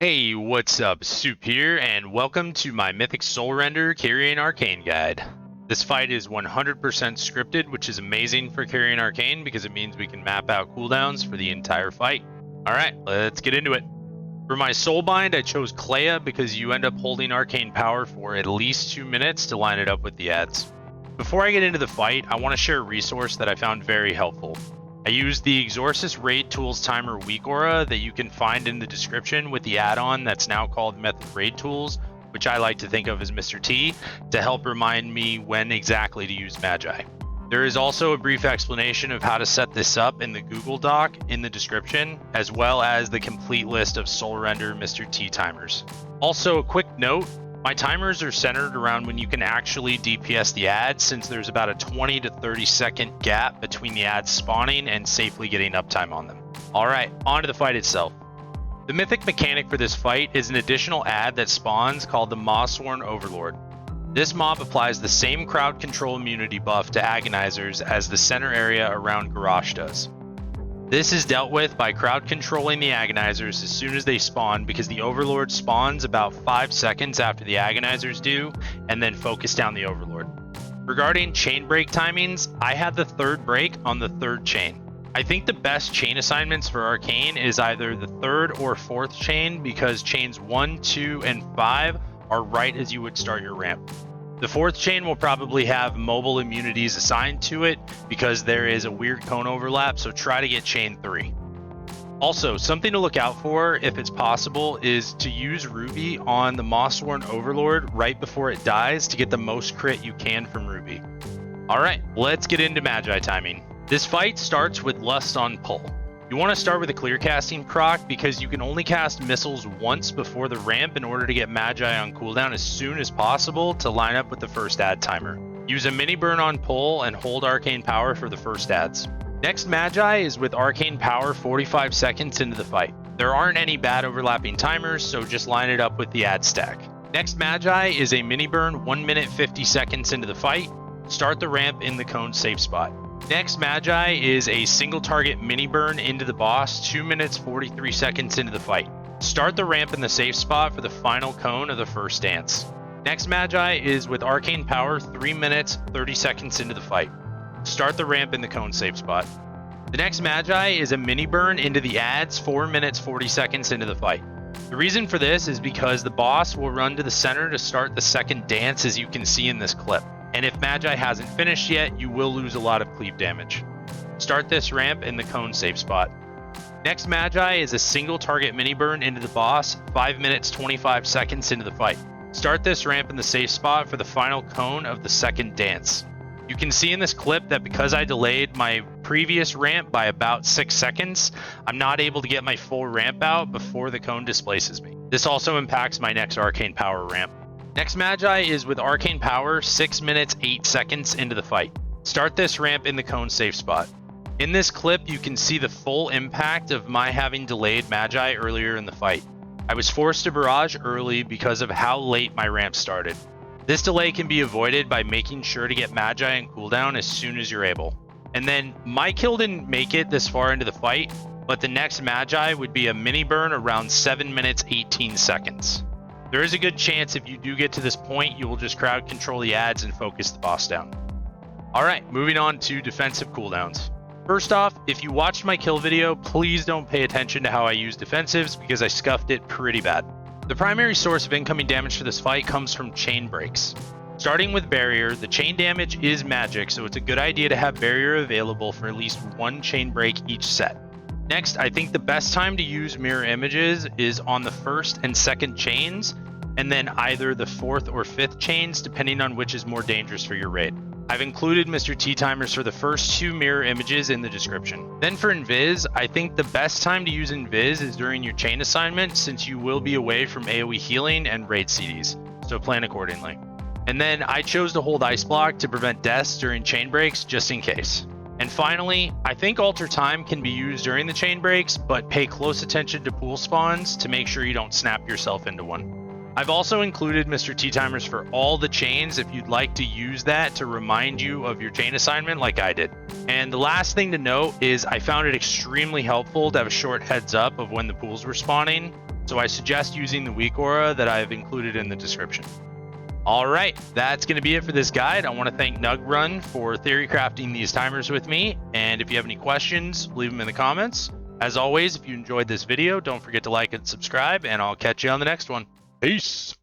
Hey, what's up? Soup here, and welcome to my Mythic Soulrender Kyrian Arcane guide. This fight is 100% scripted, which is amazing for Kyrian Arcane because it means we can map out cooldowns for the entire fight. Alright, let's get into it. For my Soulbind, I chose Clea because you end up holding arcane power for at least 2 minutes to line it up with the ads. Before I get into the fight, I want to share a resource that I found very helpful. I used the Exorcist Raid Tools Timer Weak Aura that you can find in the description with the add-on that's now called Method Raid Tools, which I like to think of as Mr.T, to help remind me when exactly to use Magi. There is also a brief explanation of how to set this up in the Google Doc in the description, as well as the complete list of Soulrender Mr.T timers. Also, a quick note, my timers are centered around when you can actually DPS the ads, since there's about a 20 to 30 second gap between the ads spawning and safely getting uptime on them. Alright, on to the fight itself. The mythic mechanic for this fight is an additional ad that spawns called the Mossworn Overlord. This mob applies the same crowd control immunity buff to agonizers as the center area around Garrosh does. This is dealt with by crowd controlling the agonizers as soon as they spawn, because the Overlord spawns about 5 seconds after the agonizers do, and then focus down the Overlord. Regarding chain break timings, I had the third break on the third chain. I think the best chain assignments for Arcane is either the third or fourth chain, because chains 1, 2, and 5 are right as you would start your ramp. The fourth chain will probably have mobile immunities assigned to it because there is a weird cone overlap, so try to get chain 3. Also, something to look out for, if it's possible, is to use Ruby on the Mossworn Overlord right before it dies to get the most crit you can from Ruby. Alright, let's get into Magi Timing. This fight starts with Lust on Pull. You want to start with a clear casting proc because you can only cast missiles once before the ramp in order to get Magi on cooldown as soon as possible to line up with the first ad timer. Use a mini burn on pull and hold arcane power for the first ads. Next Magi is with arcane power 45 seconds into the fight. There aren't any bad overlapping timers, so just line it up with the ad stack. Next Magi is a mini burn 1 minute 50 seconds into the fight. Start the ramp in the cone safe spot. Next Magi is a single target mini burn into the boss 2 minutes 43 seconds into the fight. Start the ramp in the safe spot for the final cone of the first dance. Next Magi is with arcane power 3 minutes 30 seconds into the fight. Start the ramp in the cone safe spot. The next Magi is a mini burn into the ads 4 minutes 40 seconds into the fight. The reason for this is because the boss will run to the center to start the second dance, as you can see in this clip. And if Magi hasn't finished yet, you will lose a lot of cleave damage. Start this ramp in the cone safe spot. Next Magi is a single target mini burn into the boss 5 minutes 25 seconds into the fight. Start this ramp in the safe spot for the final cone of the second dance. You can see in this clip that because I delayed my previous ramp by about 6 seconds, I'm not able to get my full ramp out before the cone displaces me. This also impacts my next arcane power ramp. Next Magi is with arcane power 6 minutes 8 seconds into the fight. Start this ramp in the cone safe spot. In this clip, you can see the full impact of my having delayed Magi earlier in the fight. I was forced to barrage early because of how late my ramp started. This delay can be avoided by making sure to get Magi on cooldown as soon as you're able. And then my kill didn't make it this far into the fight, but the next Magi would be a mini burn around 7 minutes 18 seconds. There is a good chance if you do get to this point, you will just crowd control the ads and focus the boss down. Alright, moving on to defensive cooldowns. First off, if you watched my kill video, please don't pay attention to how I use defensives because I scuffed it pretty bad. The primary source of incoming damage for this fight comes from chain breaks. Starting with barrier, the chain damage is magic, so it's a good idea to have barrier available for at least one chain break each set. Next, I think the best time to use mirror images is on the first and second chains, and then either the fourth or fifth chains, depending on which is more dangerous for your raid. I've included Mr.T timers for the first 2 mirror images in the description. Then for Invis, I think the best time to use Invis is during your chain assignment, since you will be away from AoE healing and raid CDs, so plan accordingly. And then I chose to hold Ice Block to prevent deaths during chain breaks, just in case. And finally, I think Alter Time can be used during the chain breaks, but pay close attention to pool spawns to make sure you don't snap yourself into one. I've also included Mr.T timers for all the chains if you'd like to use that to remind you of your chain assignment like I did. And the last thing to note is I found it extremely helpful to have a short heads up of when the pools were spawning. so I suggest using the weak aura that I've included in the description. All right, that's going to be it for this guide. I want to thank Nugrun for theory crafting these timers with me, and if you have any questions, leave them in the comments. As always, if you enjoyed this video, don't forget to like and subscribe, and I'll catch you on the next one. Peace!